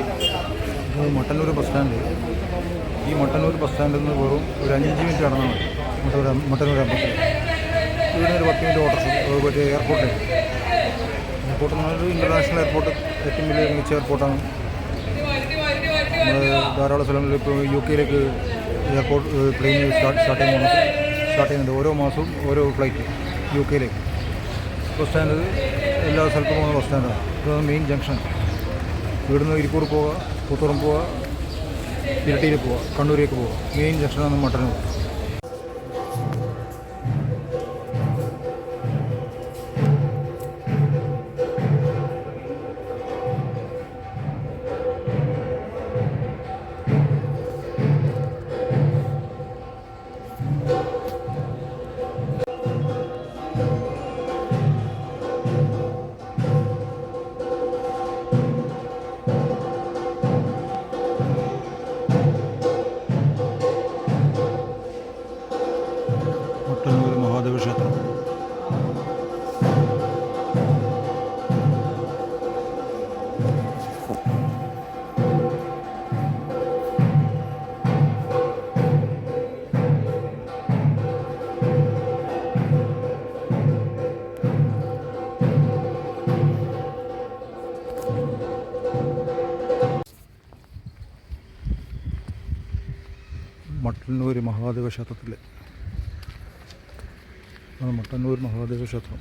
ഇത് Mattannur bus stand. ഈ Mattannur bus സ്റ്റാൻഡിൽ നിന്ന് വെറും ഒരു 5 മിനിറ്റ് നടന്നാൽ മതി മട്ടന്നൂർ അമ്പലത്തിൽ. ഇവിടെ ഒരു 10 മിനിറ്റ് ഓട്ടോ മറ്റേ എയർപോർട്ടിലേക്ക്. എയർപോർട്ട് എന്ന് പറഞ്ഞാൽ ഇൻ്റർനാഷണൽ എയർപോർട്ട്, ഏറ്റവും വലിയ മികച്ച എയർപോർട്ടാണ്. നമ്മൾ ധാരാളം സ്ഥലങ്ങളിൽ ഇപ്പോൾ UK എയർപോർട്ട് പ്ലെയിൻ സ്റ്റാർട്ട് ചെയ്യുന്നുണ്ട്. ഓരോ മാസവും ഓരോ ഫ്ലൈറ്റ് UK ബസ് സ്റ്റാൻഡ് എല്ലാ സ്ഥലത്തും പോകുന്ന ബസ് സ്റ്റാൻഡാണ്. ഇതാണ് മെയിൻ ജംഗ്ഷൻ. ഇവിടുന്ന് ഇരിക്കൂർ പോവുക, പുത്തൂറും പോവുക, ഇരട്ടിയിൽ പോവുക, കണ്ണൂരേക്ക് പോവുക. മെയിൻ ജംഗ്ഷനാണ് മട്ടന്നൂർ. മട്ടന്നൂർ മഹാദേവ ക്ഷേത്രം. മട്ടന്നൂർ മഹാദേവ ക്ഷേത്രത്തിൽ മട്ടന്നൂർ മഹാദേവ ക്ഷേത്രം.